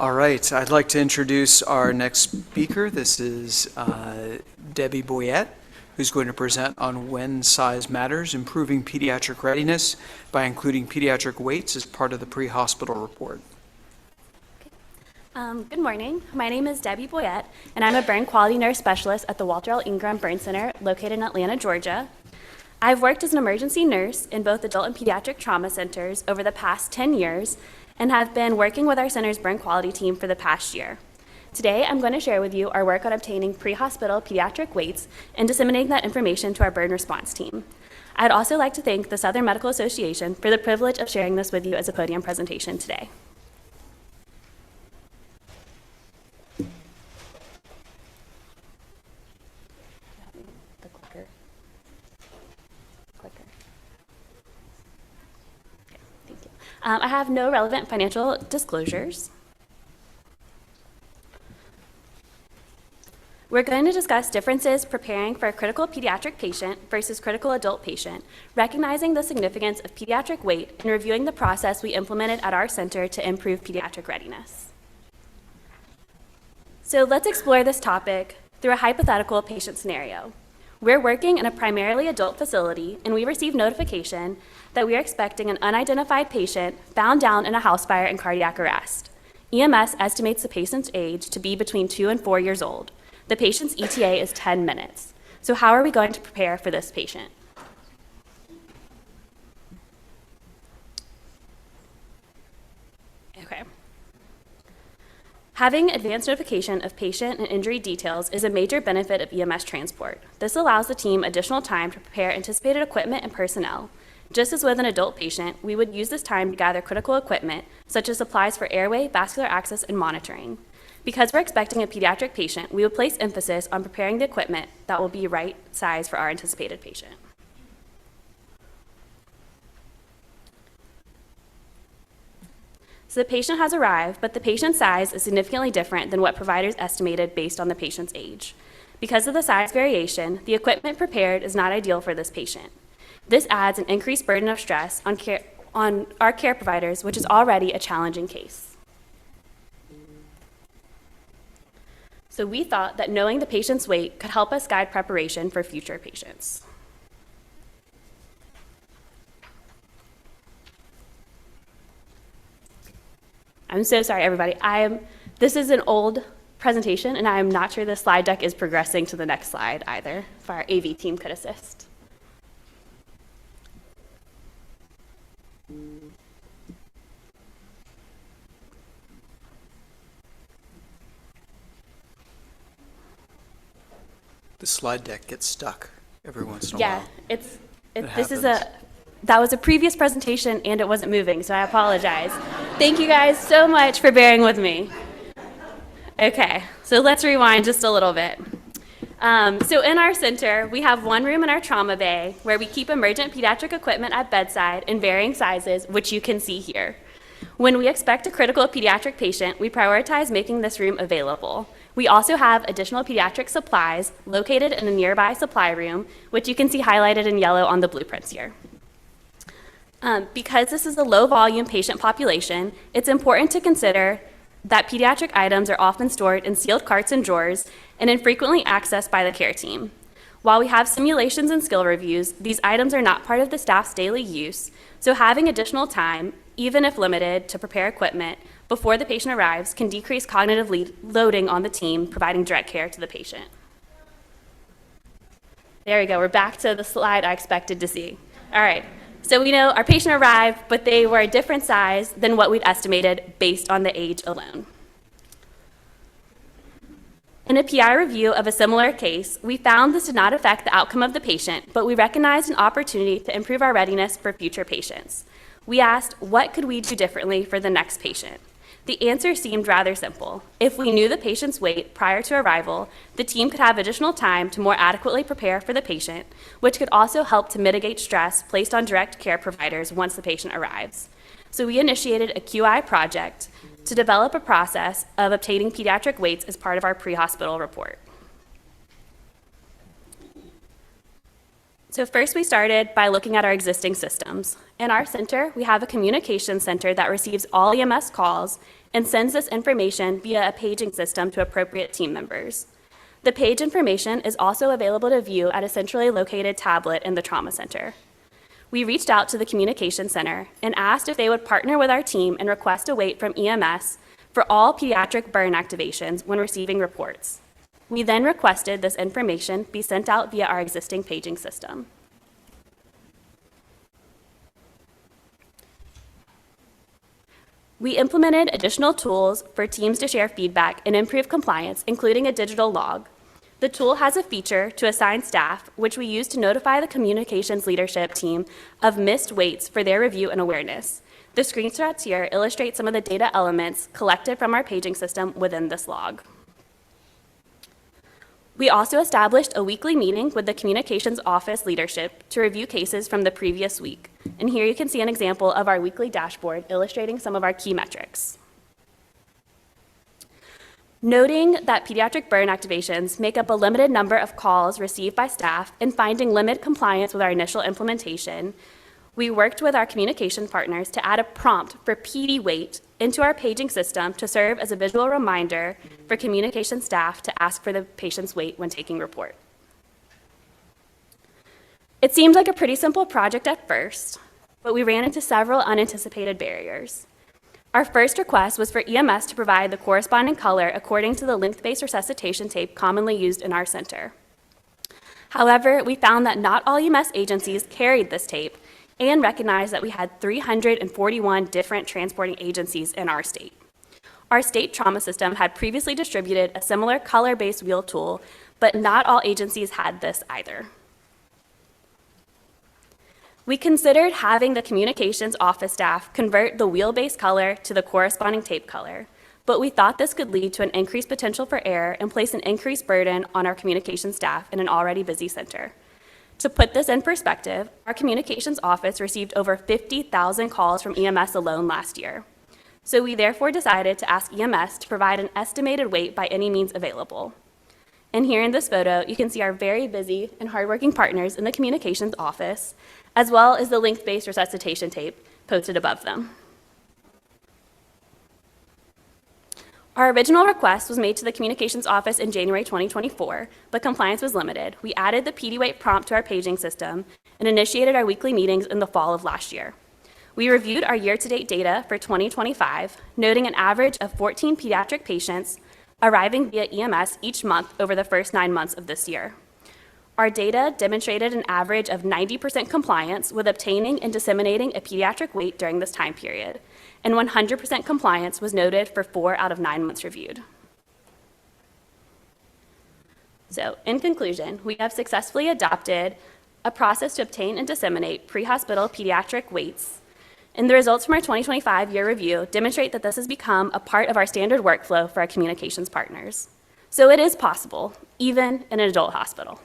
All right, I'd like to introduce our next speaker. This is Debbie Boyett, who's going to present on When Size Matters, Improving Pediatric Readiness by Including Pediatric Weights as part of the Pre-Hospital Report. Good morning. My name is Debbie Boyett, and I'm a burn quality nurse specialist at the Walter L. Ingram Burn Center located in Atlanta, Georgia. I've worked as an emergency nurse in both adult and pediatric trauma centers over the past 10 years and have been working with our center's burn quality team for the past year. Today, I'm going to share with you our work on obtaining pre-hospital pediatric weights and disseminating that information to our burn response team. I'd also like to thank the Southern Medical Association for the privilege of sharing this with you as a podium presentation today. I have no relevant financial disclosures. We're going to discuss differences preparing for a critical pediatric patient versus critical adult patient, recognizing the significance of pediatric weight and reviewing the process we implemented at our center to improve pediatric readiness. So let's explore this topic through a hypothetical patient scenario. We're working in a primarily adult facility, and we received notification that we are expecting an unidentified patient found down in a house fire and cardiac arrest. EMS estimates the patient's age to be between 2 and 4 years old. The patient's ETA is 10 minutes. So how are we going to prepare for this patient? Okay. Having advance notification of patient and injury details is a major benefit of EMS transport. This allows the team additional time to prepare anticipated equipment and personnel. Just as with an adult patient, we would use this time to gather critical equipment, such as supplies for airway, vascular access, and monitoring. Because we're expecting a pediatric patient, we would place emphasis on preparing the equipment that will be right size for our anticipated patient. So the patient has arrived, but the patient's size is significantly different than what providers estimated based on the patient's age. Because of the size variation, the equipment prepared is not ideal for this patient. This adds an increased burden of stress on our care providers, which is already a challenging case. So we thought that knowing the patient's weight could help us guide preparation for future patients. I'm so sorry, everybody. This is an old presentation, and I'm not sure the slide deck is progressing to the next slide either, if our AV team could assist. The slide deck gets stuck every once in a while. Yeah, that was a previous presentation and it wasn't moving, so I apologize. Thank you guys so much for bearing with me. Okay, so let's rewind just a little bit. So in our center, we have one room in our trauma bay where we keep emergent pediatric equipment at bedside in varying sizes, which you can see here. When we expect a critical pediatric patient, we prioritize making this room available. We also have additional pediatric supplies located in a nearby supply room, which you can see highlighted in yellow on the blueprints here. Because this is a low volume patient population, it's important to consider that pediatric items are often stored in sealed carts and drawers and infrequently accessed by the care team. While we have simulations and skill reviews, these items are not part of the staff's daily use, so having additional time, even if limited, to prepare equipment before the patient arrives can decrease cognitive loading on the team, providing direct care to the patient. There we go, we're back to the slide I expected to see. All right. So we know our patient arrived, but they were a different size than what we'd estimated based on the age alone. In a PI review of a similar case, we found this did not affect the outcome of the patient, but we recognized an opportunity to improve our readiness for future patients. We asked, what could we do differently for the next patient? The answer seemed rather simple. If we knew the patient's weight prior to arrival, the team could have additional time to more adequately prepare for the patient, which could also help to mitigate stress placed on direct care providers once the patient arrives. So we initiated a QI project to develop a process of obtaining pediatric weights as part of our pre-hospital report. So first we started by looking at our existing systems. In our center, we have a communication center that receives all EMS calls and sends this information via a paging system to appropriate team members. The page information is also available to view at a centrally located tablet in the trauma center. We reached out to the communication center and asked if they would partner with our team and request a wait from EMS for all pediatric burn activations when receiving reports. We then requested this information be sent out via our existing paging system. We implemented additional tools for teams to share feedback and improve compliance, including a digital log. The tool has a feature to assign staff, which we use to notify the communications leadership team of missed waits for their review and awareness. The screenshots here illustrate some of the data elements collected from our paging system within this log. We also established a weekly meeting with the communications office leadership to review cases from the previous week. And here you can see an example of our weekly dashboard illustrating some of our key metrics. Noting that pediatric burn activations make up a limited number of calls received by staff and finding limited compliance with our initial implementation, we worked with our communication partners to add a prompt for PD wait into our paging system to serve as a visual reminder for communication staff to ask for the patient's wait when taking report. It seemed like a pretty simple project at first, but we ran into several unanticipated barriers. Our first request was for EMS to provide the corresponding color according to the length-based resuscitation tape commonly used in our center. However, we found that not all EMS agencies carried this tape and recognized that we had 341 different transporting agencies in our state. Our state trauma system had previously distributed a similar color-based wheel tool, but not all agencies had this either. We considered having the communications office staff convert the wheel-based color to the corresponding tape color, but we thought this could lead to an increased potential for error and place an increased burden on our communications staff in an already busy center. To put this in perspective, our communications office received over 50,000 calls from EMS alone last year. So we therefore decided to ask EMS to provide an estimated wait by any means available. And here in this photo, you can see our very busy and hardworking partners in the communications office, as well as the length-based resuscitation tape posted above them. Our original request was made to the communications office in January 2024, but compliance was limited. We added the PD wait prompt to our paging system and initiated our weekly meetings in the fall of last year. We reviewed our year-to-date data for 2025, noting an average of 14 pediatric patients arriving via EMS each month over the first 9 months of this year. Our data demonstrated an average of 90% compliance with obtaining and disseminating a pediatric wait during this time period, and 100% compliance was noted for 4 out of 9 months reviewed. So, in conclusion, we have successfully adopted a process to obtain and disseminate pre-hospital pediatric waits, and the results from our 2025 year review demonstrate that this has become a part of our standard workflow for our communications partners. So it is possible, even in an adult hospital.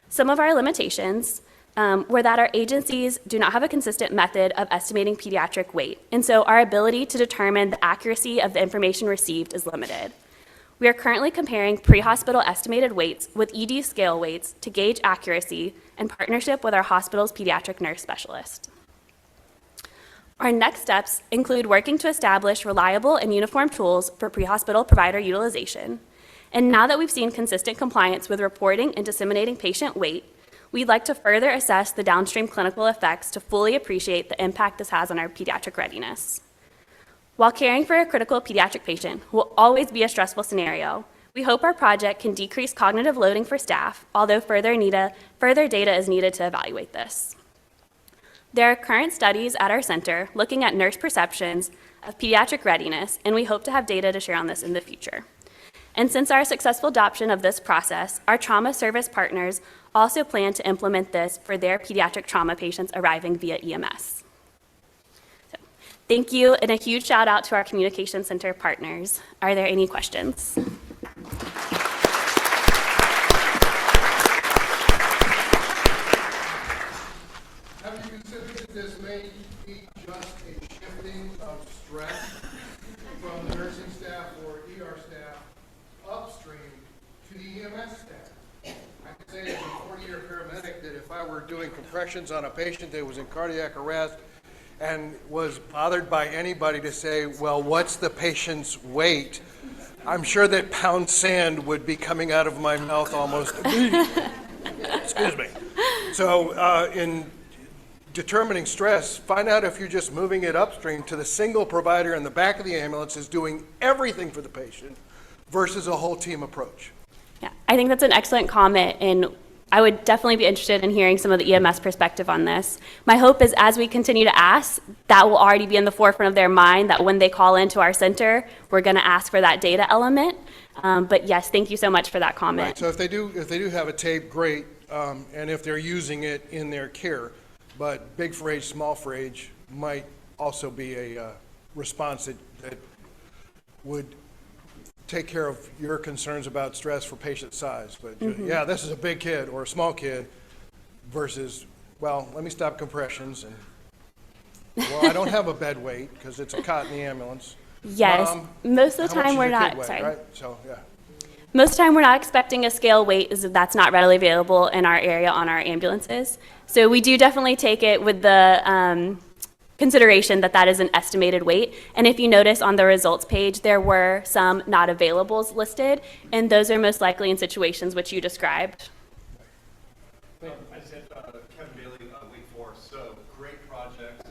Some of our limitations were that our agencies do not have a consistent method of estimating pediatric weight, and so our ability to determine the accuracy of the information received is limited. We are currently comparing pre-hospital estimated weights with ED scale weights to gauge accuracy in partnership with our hospital's pediatric nurse specialist. Our next steps include working to establish reliable and uniform tools for pre-hospital provider utilization. And now that we've seen consistent compliance with reporting and disseminating patient weight, we'd like to further assess the downstream clinical effects to fully appreciate the impact this has on our pediatric readiness. While caring for a critical pediatric patient will always be a stressful scenario, we hope our project can decrease cognitive loading for staff, although further data is needed to evaluate this. There are current studies at our center looking at nurse perceptions of pediatric readiness, and we hope to have data to share on this in the future. And since our successful adoption of this process, our trauma service partners also plan to implement this for their pediatric trauma patients arriving via EMS. So, thank you, and a huge shout out to our communication center partners. Are there any questions? Have you considered that this may be just a shifting of stress from the nursing staff or ER staff upstream to the EMS staff? I can say as a 40-year if I were doing compressions on a patient that was in cardiac arrest and was bothered by anybody to say, well, what's the patient's weight? I'm sure that pound sand would be coming out of my mouth almost immediately. Excuse me. So in determining stress, find out if you're just moving it upstream to the single provider in the back of the ambulance is doing everything for the patient versus a whole team approach. Yeah, I think that's an excellent comment, and I would definitely be interested in hearing some of the EMS perspective on this. My hope is as we continue to ask, that will already be in the forefront of their mind, that when they call into our center, we're going to ask for that data element. But yes, thank you so much for that comment. Right, so if they do have a tape, great, and if they're using it in their care, but big for age, small for age might also be a response that would take care of your concerns about stress for patient size. But yeah, this is a big kid or a small kid versus, well, let me stop compressions and, well, I don't have a bed weight because it's a cot in the ambulance. Yes, most of the How much time is we're your kid not, weigh, sorry. right? So, yeah. Most of the time we're not expecting a scale weight, is that's not readily available in our area on our ambulances. So we do definitely take it with the consideration that that is an estimated weight. And if you notice on the results page, there were some not availables listed, and those are most likely in situations which you described. I just had Kevin Bailey, Wake Forest. So great project,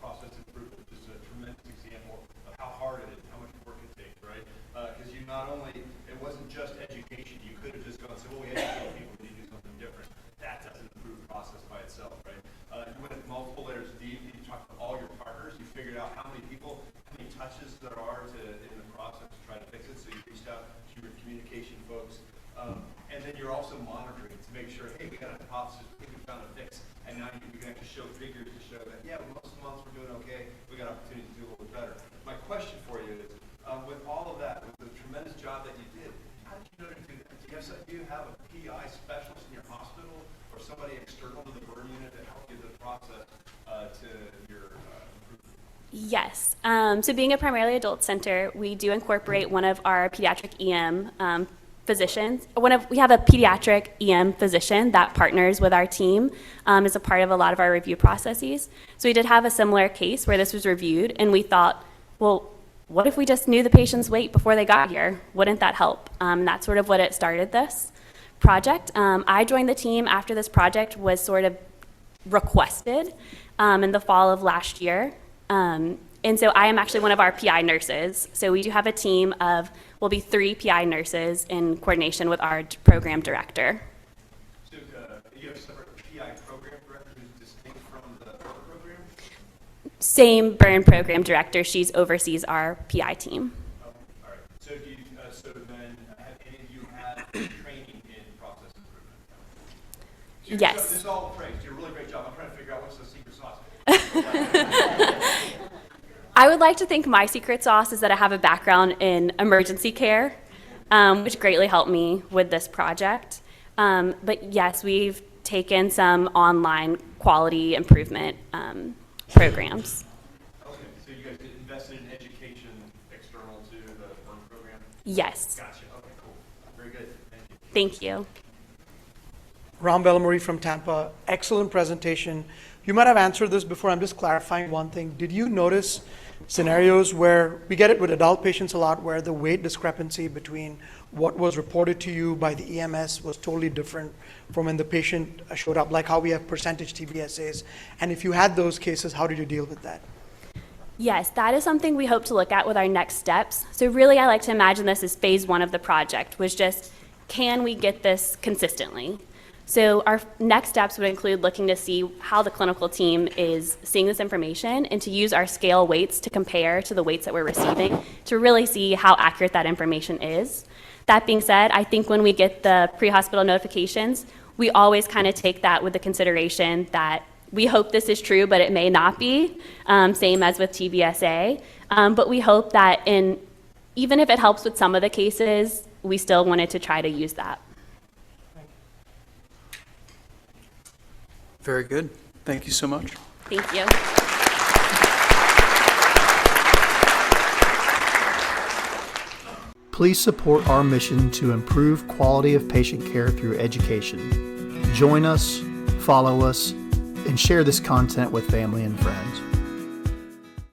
process improvement, just a tremendous example of how hard it is, how much work it takes, right? Because you not only, it wasn't just education. You could have just gone and said, well, we educate people, we need to do something different. That doesn't improve the process by itself, right? You went multiple layers deep. You talked to all your partners. You figured out how many people, how many touches there are in the process to try to fix it. So you reached out to your communication folks. And then you're also monitoring to make sure, hey, we got a hypothesis, we think we found a fix, and now you can actually show figures to show that, yeah, most months we're doing okay, we got opportunity to do a little better. My question for you is, with all of that, with the tremendous job that you did, how did you know to do that? Do you have a PI specialist in your hospital or somebody external to the burn unit to help you the process to your improvement? Yes. So being a primarily adult center, we do incorporate one of our pediatric EM physicians. We have a pediatric EM physician that partners with our team as a part of a lot of our review processes. So we did have a similar case where this was reviewed, and we thought, well, what if we just knew the patient's weight before they got here? Wouldn't that help? That's sort of what it started this project. I joined the team after this project was sort of requested in the fall of last year. And so I am actually one of our PI nurses. So we do have a team of, will be 3 PI nurses in coordination with our program director. So you have a separate PI program director who's distinct from the burn program? Same burn program director. She's oversees our PI team. Oh, all right. So do you, so then have any of you had training in process improvement? Yes. So this is all praise. You did a really great job. I'm trying to figure out what's the secret sauce. I would like to think my secret sauce is that I have a background in emergency care, which greatly helped me with this project. But yes, we've taken some online quality improvement programs. Okay, so you guys invested in education external to the burn program? Yes. Gotcha. Okay, cool. Very good. Thank you. Thank you. Ram Bellamarie from Tampa. Excellent presentation. You might have answered this before. I'm just clarifying one thing. Did you notice scenarios where we get it with adult patients a lot, where the weight discrepancy between what was reported to you by the EMS was totally different from when the patient showed up, like how we have percentage TBSAs? And if you had those cases, how did you deal with that? Yes, that is something we hope to look at with our next steps. So really, I like to imagine this as phase 1 of the project, which just, can we get this consistently? So our next steps would include looking to see how the clinical team is seeing this information and to use our scale weights to compare to the weights that we're receiving to really see how accurate that information is. That being said, I think when we get the pre-hospital notifications, we always kind of take that with the consideration that we hope this is true, but it may not be, same as with TBSA. But we hope that even if it helps with some of the cases, we still wanted to try to use that. Very good. Thank you so much. Thank you. Please support our mission to improve quality of patient care through education. Join us, follow us, and share this content with family and friends.